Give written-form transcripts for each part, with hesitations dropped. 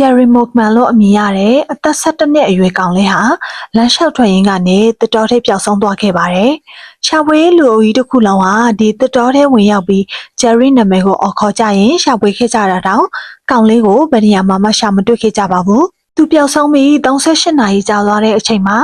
Jerry Mogman လို့အမည်ရတဲ့အသက်17နှစ်အရွယ်ကောင်လေးဟာလမ်းလျှောက်ထွက်ရင်းကနေတစ်တော်ထဲပျောက်ဆုံးသွားခဲ့ပါတယ်။ရှာဖွေလူအုပ်ကြီးတစ်ခုလုံးဟာဒီတစ်တော်ထဲဝင်ရောက်ပြီး Jerry နာမည်ကိုအော်ခေါ်ကြရင်ရှာဖွေခဲ့ကြတာတောင်ကောင်လေးကိုဘယ်နေရာမှရှာမတွေ့ခဲ့ကြပါဘူး။သူပျောက်ဆုံးပြီး38နာရီကြာသွားတဲ့အချိန်မှာ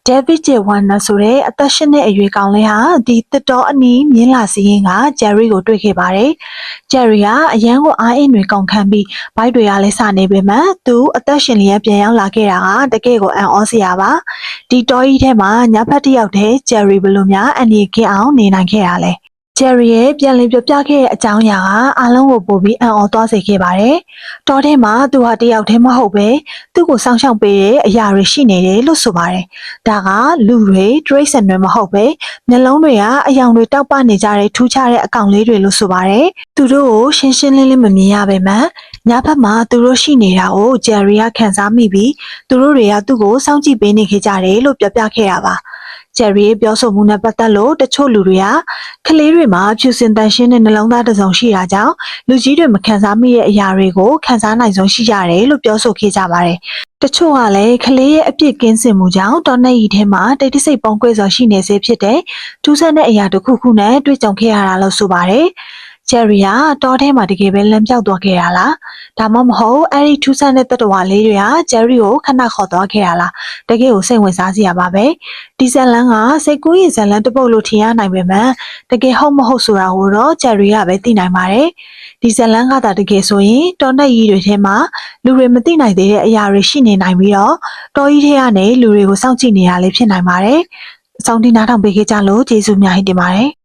David J. Warner ဆိုတဲ့အသက်8နှစ်အရွယ်ကောင်လေးဟာဒီတစ်တော်အနီးမြင်းလာစီးရင်က Jerry ကိုတွေ့ခဲ့ပါတယ်။ Jerry ကအရန်ကိုအားအင်းတွေကုန်ခန်းပြီးဘိုက်တွေကလည်းစနေပေမဲ့သူအသက်ရှင်လျက်ပြန်ရောက်လာခဲ့တာကတကယ့်ကိုအံ့ဩစရာပါ။ဒီတောကြီးထဲမှာညဖက်တစ်ယောက်တည်း Jerry ဘယ်လိုများအန်ဒီကင်းအောင်နေနိုင်ခဲ့တာလဲ။ Jerry ရဲ့ပြန်လည်ပြပြခဲ့တဲ့အကြောင်းအရာကအားလုံးကိုပို့ပြီးအံ့ဩသွားစေခဲ့ပါတယ်။တောထဲမှာသူဟာတယောက်တည်းမဟုတ်ပဲသူ့ကိုစောင့်ရှောက်ပေးတဲ့အရာတွေရှိနေတယ်လို့ဆိုပါတယ်။ဒါကလူတွေတရိတ်ဆန်တွေမဟုတ်ပဲမျက်လုံးတွေကအယောင်တွေတောက်ပနေကြတဲ့ထူးခြားတဲ့အကောင်လေးတွေလို့ဆိုပါတယ်။သူတို့ကိုရှင်းရှင်းလင်းလင်းမမြင်ရပေမဲ့ညဘက်မှာသူတို့ရှိနေတာကို Jerry ကခံစားမိပြီးသူတို့တွေကသူ့ကိုစောင့်ကြည့်ပေးနေခဲ့ကြတယ်လို့ပြောပြခဲ့တာပါ။ Jerry ရဲ့ပြောဆိုမှုနဲ့ပတ်သက်လို့တချို့လူတွေကကလေးတွေမှာဖြူစင်တန်ရှင်းတဲ့နှလုံးသားတစ်စုံရှိတာကြောင့်လူကြီးတွေမခံစားမိတဲ့အရာတွေကိုခံစားနိုင်ဆုံးရှိကြတယ်လို့ပြောဆိုခဲ့ကြပါတယ်။တချို့ကလည်းကလေးရဲ့အပြစ်ကင်းစင်မှုကြောင့်တော်နှက်ရီထဲမှာတိတ်တဆိတ်ပုံကွဲစွာရှိနေစေဖြစ်တဲ့ထူးဆန်းတဲ့အရာတစ်ခုခုနဲ့တွေ့ကြုံခဲ့ရတာလို့ဆိုပါတယ်။ Jerry ကတောထဲမှာတကယ်ပဲလမ်းပြောက်သွားခဲ့တာလားဒါမှမဟုတ်အဲ့ဒီထူးဆန်းတဲ့တတဝါလေးတွေက Jerry ကိုခဏခေါ်သွားခဲ့တာလားတကယ်ကိုစိတ်ဝင်စားစရာပါပဲဒီဇက်လန်းကစိတ်ကူးရင်ဇက်လန်းတစ်ပုတ်လို့ထင်ရနိုင်ပေမဲ့တကယ်ဟုတ်မဟုတ်ဆိုတာကိုတော့ Jerry ကပဲသိနိုင်ပါတယ်ဒီဇက်လန်းကသာတကယ်ဆိုရင်တောနှက်ရီတွေထဲမှာလူတွေမသိနိုင်သေးတဲ့အရာတွေရှိနေနိုင်ပြီးတော့တောကြီးထဲကနေလူတွေကိုစောင့်ကြည့်နေတာလေးဖြစ်နိုင်ပါတယ်အဆုံးထိနားထောင်ပေးခဲ့ကြလို့ကျေးဇူးများတင်ပါတယ်